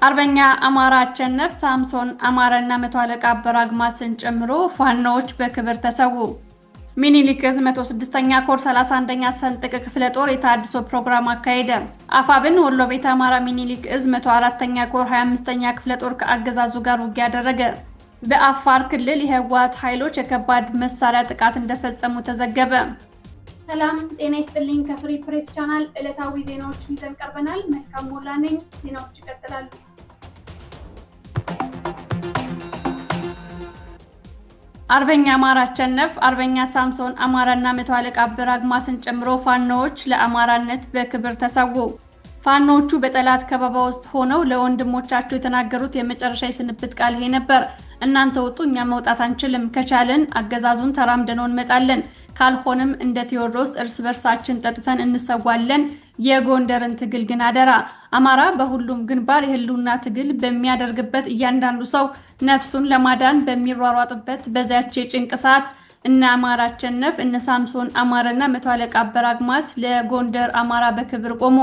አርበኛ አማራ አቸነፍ ሳምሶን አማረና መቶ አለቃ አበራግማስን ጨምሮ ፋኖዎች በክብር ተሰዉ። ሚኒሊክ ዕዝ 106ኛ ኮር 31ኛ ሰንጥቅ ክፍለ ጦር የታድሶ ፕሮግራም አካሄደ። አፋብን ወሎ ቤተ አማራ ሚኒሊክ ዕዝ 104ኛ ኮር 25ኛ ክፍለ ጦር ከአገዛዙ ጋር ውጊያ አደረገ። በአፋር ክልል የህወሓት ኃይሎች የከባድ መሳሪያ ጥቃት እንደፈጸሙ ተዘገበ። ሰላም ጤና ይስጥልኝ። ከፍሪ ፕሬስ ቻናል ዕለታዊ ዜናዎችን ይዘን ቀርበናል። መልካም ሞላ ነኝ። ዜናዎች ይቀጥላሉ። አርበኛ አማራ አቸነፍ፣ አርበኛ ሳምሶን አማራና መቶ አለቃ አበራግማስን ጨምሮ ፋኖዎች ለአማራነት በክብር ተሰዉ። ፋኖቹ በጠላት ከበባ ውስጥ ሆነው ለወንድሞቻቸው የተናገሩት የመጨረሻ የስንብት ቃል ይሄ ነበር። እናንተ ወጡ፣ እኛ መውጣት አንችልም። ከቻለን አገዛዙን ተራምደነው እንመጣለን፣ ካልሆነም እንደ ቴዎድሮስ እርስ በርሳችን ጠጥተን እንሰዋለን። የጎንደርን ትግል ግን አደራ። አማራ በሁሉም ግንባር የህልውና ትግል በሚያደርግበት እያንዳንዱ ሰው ነፍሱን ለማዳን በሚሯሯጥበት በዚያች የጭንቅ ሰዓት እነ አማራ አቸነፍ፣ እነ ሳምሶን አማረና መቶ አለቃ አበራግማስ ለጎንደር አማራ በክብር ቆሙ።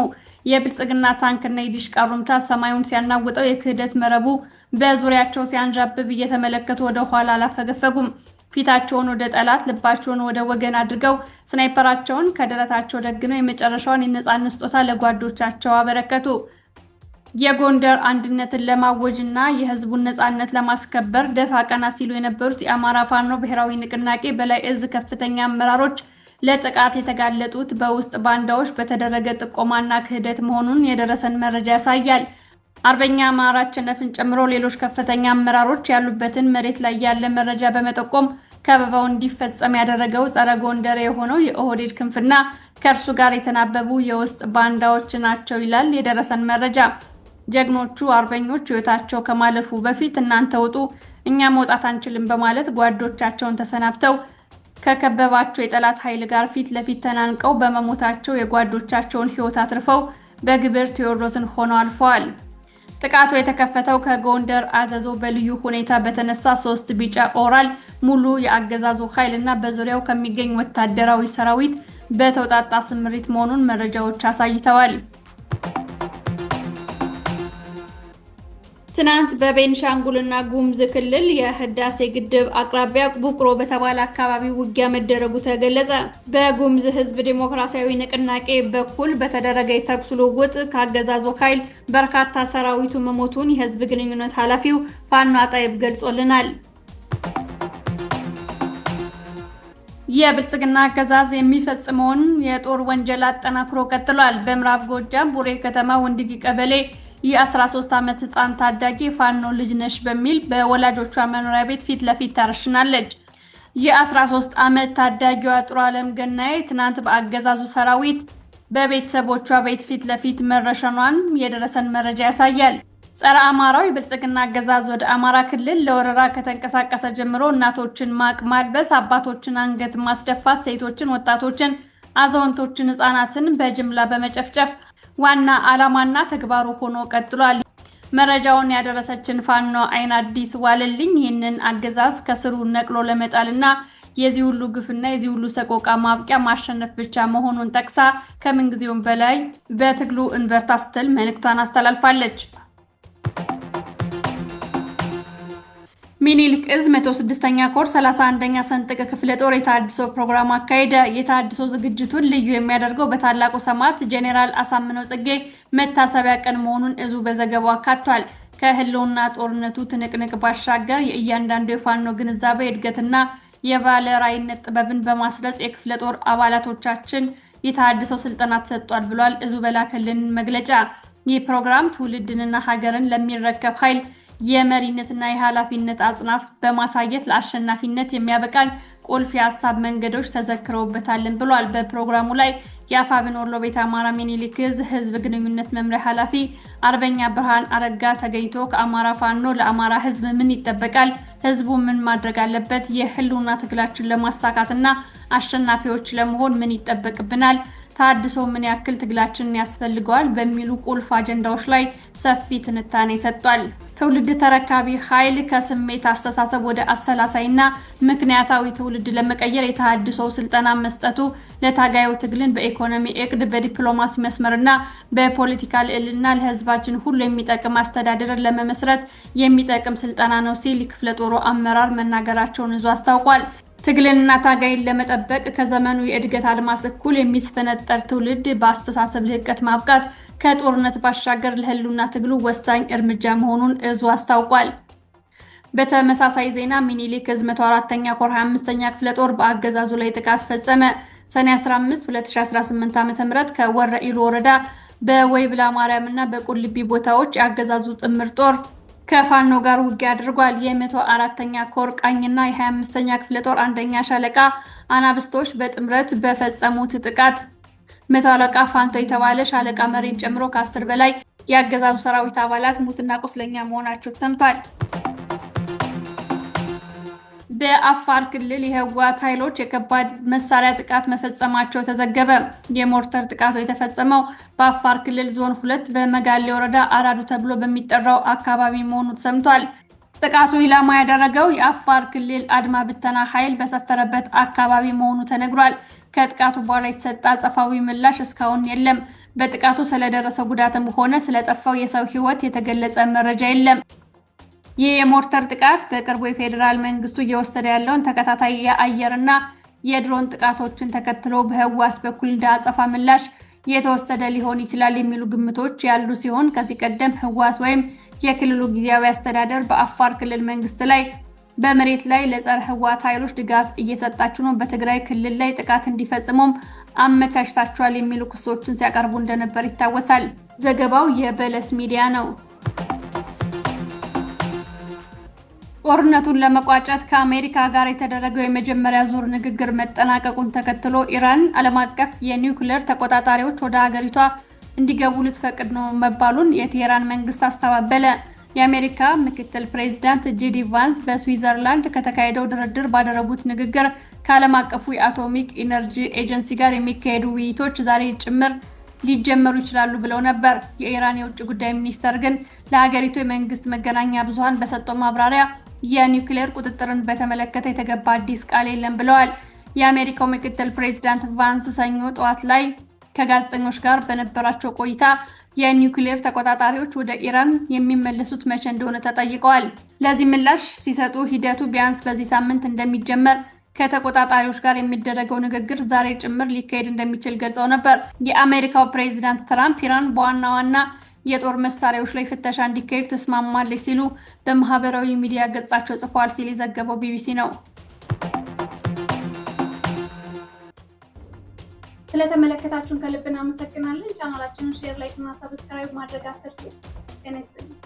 የብልጽግና ታንክና የዲሽቃ ሩምታ ሰማዩን ሲያናውጠው የክህደት መረቡ በዙሪያቸው ሲያንዣብብ እየተመለከቱ ወደ ኋላ አላፈገፈጉም። ፊታቸውን ወደ ጠላት ልባቸውን ወደ ወገን አድርገው ስናይፐራቸውን ከደረታቸው ደግነው የመጨረሻውን የነጻነት ስጦታ ለጓዶቻቸው አበረከቱ። የጎንደር አንድነትን ለማወጅና የህዝቡን ነጻነት ለማስከበር ደፋ ቀና ሲሉ የነበሩት የአማራ ፋኖ ብሔራዊ ንቅናቄ በላይ ዕዝ ከፍተኛ አመራሮች ለጥቃት የተጋለጡት በውስጥ ባንዳዎች በተደረገ ጥቆማና ክህደት መሆኑን የደረሰን መረጃ ያሳያል። አርበኛ አማራ አቸነፍን ጨምሮ ሌሎች ከፍተኛ አመራሮች ያሉበትን መሬት ላይ ያለ መረጃ በመጠቆም ከበባው እንዲፈጸም ያደረገው ጸረ ጎንደር የሆነው የኦህዴድ ክንፍና ከእርሱ ጋር የተናበቡ የውስጥ ባንዳዎች ናቸው ይላል የደረሰን መረጃ። ጀግኖቹ አርበኞች ህይወታቸው ከማለፉ በፊት እናንተ ውጡ፣ እኛ መውጣት አንችልም በማለት ጓዶቻቸውን ተሰናብተው ከከበባቸው የጠላት ኃይል ጋር ፊት ለፊት ተናንቀው በመሞታቸው የጓዶቻቸውን ህይወት አትርፈው በግብር ቴዎድሮስን ሆነው አልፈዋል። ጥቃቱ የተከፈተው ከጎንደር አዘዞ በልዩ ሁኔታ በተነሳ 3 ቢጫ ኦራል ሙሉ የአገዛዙ ኃይልና በዙሪያው ከሚገኝ ወታደራዊ ሰራዊት በተውጣጣ ስምሪት መሆኑን መረጃዎች አሳይተዋል። ትናንት በቤንሻንጉልና ጉሙዝ ክልል የህዳሴ ግድብ አቅራቢያ ቡቅሮ በተባለ አካባቢ ውጊያ መደረጉ ተገለጸ። በጉሙዝ ህዝብ ዲሞክራሲያዊ ንቅናቄ በኩል በተደረገ የተኩስ ልውውጥ ከአገዛዙ ኃይል በርካታ ሰራዊቱ መሞቱን የህዝብ ግንኙነት ኃላፊው ፋኖ አጣይብ ገልጾልናል። የብልጽግና አገዛዝ የሚፈጽመውን የጦር ወንጀል አጠናክሮ ቀጥሏል። በምዕራብ ጎጃም ቡሬ ከተማ ወንድጊ ቀበሌ የ13 ዓመት ህፃን ታዳጊ ፋኖ ልጅ ነሽ በሚል በወላጆቿ መኖሪያ ቤት ፊት ለፊት ታረሽናለች። የ13 ዓመት ታዳጊዋ ጥሩ ዓለም ገናዬ ትናንት በአገዛዙ ሰራዊት በቤተሰቦቿ ቤት ፊት ለፊት መረሸኗን የደረሰን መረጃ ያሳያል። ጸረ አማራው የብልጽግና አገዛዝ ወደ አማራ ክልል ለወረራ ከተንቀሳቀሰ ጀምሮ እናቶችን ማቅ ማልበስ፣ አባቶችን አንገት ማስደፋት፣ ሴቶችን፣ ወጣቶችን፣ አዛውንቶችን፣ ህፃናትን በጅምላ በመጨፍጨፍ ዋና ዓላማና ተግባሩ ሆኖ ቀጥሏል። መረጃውን ያደረሰችን ፋኖ አይን አዲስ ዋለልኝ ይህንን አገዛዝ ከስሩ ነቅሎ ለመጣልና የዚህ ሁሉ ግፍና የዚህ ሁሉ ሰቆቃ ማብቂያ ማሸነፍ ብቻ መሆኑን ጠቅሳ ከምንጊዜውም በላይ በትግሉ እንበርታ ስትል መልእክቷን አስተላልፋለች። ሚኒሊክ ዕዝ 106ኛ ኮር 31ኛ ሰንጥቅ ክፍለ ጦር የታድሶ ፕሮግራም አካሄደ። የታድሶ ዝግጅቱን ልዩ የሚያደርገው በታላቁ ሰማዕት ጄኔራል አሳምነው ጽጌ መታሰቢያ ቀን መሆኑን ዕዙ በዘገባው አካቷል። ከህልውና ጦርነቱ ትንቅንቅ ባሻገር የእያንዳንዱ የፋኖ ግንዛቤ እድገትና የባለ ራዕይነት ጥበብን በማስረጽ የክፍለ ጦር አባላቶቻችን የታድሶ ስልጠና ተሰጥቷል ብሏል ዕዙ በላከልን መግለጫ። ይህ ፕሮግራም ትውልድንና ሀገርን ለሚረከብ ኃይል የመሪነትና የኃላፊነት አጽናፍ በማሳየት ለአሸናፊነት የሚያበቃን ቁልፍ የሀሳብ መንገዶች ተዘክረውበታልን ብሏል። በፕሮግራሙ ላይ የአፋብን ወሎ ቤተ አማራ ሚኒሊክ ዕዝ ህዝብ ግንኙነት መምሪያ ኃላፊ አርበኛ ብርሃን አረጋ ተገኝቶ ከአማራ ፋኖ ለአማራ ህዝብ ምን ይጠበቃል፣ ህዝቡ ምን ማድረግ አለበት፣ የህልውና ትግላችን ለማሳካትና አሸናፊዎች ለመሆን ምን ይጠበቅብናል፣ ታድሶ ምን ያክል ትግላችንን ያስፈልገዋል በሚሉ ቁልፍ አጀንዳዎች ላይ ሰፊ ትንታኔ ሰጥቷል። ትውልድ ተረካቢ ኃይል ከስሜት አስተሳሰብ ወደ አሰላሳይና ምክንያታዊ ትውልድ ለመቀየር የተሃድሶ ስልጠና መስጠቱ ለታጋዩ ትግልን በኢኮኖሚ እቅድ በዲፕሎማሲ መስመርና በፖለቲካ ልዕልና ለህዝባችን ሁሉ የሚጠቅም አስተዳደርን ለመመስረት የሚጠቅም ስልጠና ነው ሲል ክፍለ ጦሩ አመራር መናገራቸውን ይዞ አስታውቋል። ትግልና ታጋይን ለመጠበቅ ከዘመኑ የእድገት አድማስ እኩል የሚስፈነጠር ትውልድ በአስተሳሰብ ልህቀት ማብቃት ከጦርነት ባሻገር ለህልውና ትግሉ ወሳኝ እርምጃ መሆኑን እዙ አስታውቋል። በተመሳሳይ ዜና ሚኒሊክ ዕዝ 104ኛ ኮር 25ኛ ክፍለ ጦር በአገዛዙ ላይ ጥቃት ፈጸመ። ሰኔ 15 2018 ዓ.ም ከወረኢሉ ወረዳ በወይብላ ማርያምና በቁልቢ ቦታዎች የአገዛዙ ጥምር ጦር ከፋኖ ጋር ውጊያ አድርጓል። የ104ኛ ኮር ቃኝና የ25ኛ ክፍለ ጦር አንደኛ ሻለቃ አናብስቶች በጥምረት በፈጸሙት ጥቃት መቶ አለቃ ፋንቶ የተባለ ሻለቃ መሪን ጨምሮ ከ10 በላይ የአገዛዙ ሰራዊት አባላት ሙትና ቁስለኛ መሆናቸው ተሰምቷል። በአፋር ክልል የህወሓት ኃይሎች የከባድ መሳሪያ ጥቃት መፈጸማቸው ተዘገበ። የሞርተር ጥቃቱ የተፈጸመው በአፋር ክልል ዞን 2 በመጋሌ ወረዳ አራዱ ተብሎ በሚጠራው አካባቢ መሆኑ ተሰምቷል። ጥቃቱ ኢላማ ያደረገው የአፋር ክልል አድማ ብተና ኃይል በሰፈረበት አካባቢ መሆኑ ተነግሯል። ከጥቃቱ በኋላ የተሰጠ አጸፋዊ ምላሽ እስካሁን የለም። በጥቃቱ ስለደረሰው ጉዳትም ሆነ ስለጠፋው የሰው ህይወት የተገለጸ መረጃ የለም። ይህ የሞርተር ጥቃት በቅርቡ የፌዴራል መንግስቱ እየወሰደ ያለውን ተከታታይ የአየርና የድሮን ጥቃቶችን ተከትሎ በህወሓት በኩል እንደ አጸፋ ምላሽ የተወሰደ ሊሆን ይችላል የሚሉ ግምቶች ያሉ ሲሆን ከዚህ ቀደም ህወሓት ወይም የክልሉ ጊዜያዊ አስተዳደር በአፋር ክልል መንግስት ላይ በመሬት ላይ ለጸረ ህወሓት ኃይሎች ድጋፍ እየሰጣችሁ ነው፣ በትግራይ ክልል ላይ ጥቃት እንዲፈጽሙም አመቻችታችኋል የሚሉ ክሶችን ሲያቀርቡ እንደነበር ይታወሳል። ዘገባው የበለስ ሚዲያ ነው። ጦርነቱን ለመቋጨት ከአሜሪካ ጋር የተደረገው የመጀመሪያ ዙር ንግግር መጠናቀቁን ተከትሎ ኢራን ዓለም አቀፍ የኒውክሌር ተቆጣጣሪዎች ወደ ሀገሪቷ እንዲገቡ ልትፈቅድ ነው መባሉን የቴህራን መንግስት አስተባበለ። የአሜሪካ ምክትል ፕሬዚዳንት ጄዲ ቫንስ በስዊዘርላንድ ከተካሄደው ድርድር ባደረጉት ንግግር ከዓለም አቀፉ የአቶሚክ ኢነርጂ ኤጀንሲ ጋር የሚካሄዱ ውይይቶች ዛሬ ጭምር ሊጀመሩ ይችላሉ ብለው ነበር። የኢራን የውጭ ጉዳይ ሚኒስተር ግን ለሀገሪቱ የመንግስት መገናኛ ብዙሃን በሰጠው ማብራሪያ የኒውክሌር ቁጥጥርን በተመለከተ የተገባ አዲስ ቃል የለም ብለዋል። የአሜሪካው ምክትል ፕሬዚዳንት ቫንስ ሰኞ ጠዋት ላይ ከጋዜጠኞች ጋር በነበራቸው ቆይታ የኒውክሌር ተቆጣጣሪዎች ወደ ኢራን የሚመለሱት መቼ እንደሆነ ተጠይቀዋል። ለዚህ ምላሽ ሲሰጡ ሂደቱ ቢያንስ በዚህ ሳምንት እንደሚጀመር ከተቆጣጣሪዎች ጋር የሚደረገው ንግግር ዛሬ ጭምር ሊካሄድ እንደሚችል ገልጸው ነበር። የአሜሪካው ፕሬዚዳንት ትራምፕ ኢራን በዋና ዋና የጦር መሳሪያዎች ላይ ፍተሻ እንዲካሄድ ተስማማለች ሲሉ በማህበራዊ ሚዲያ ገጻቸው ጽፈዋል ሲል የዘገበው ቢቢሲ ነው። ስለተመለከታችሁን ከልብ እናመሰግናለን። ቻናላችንን ሼር፣ ላይክ እና ሰብስክራይብ ማድረግ አትርሱ። ጤና ይስጥልኝ።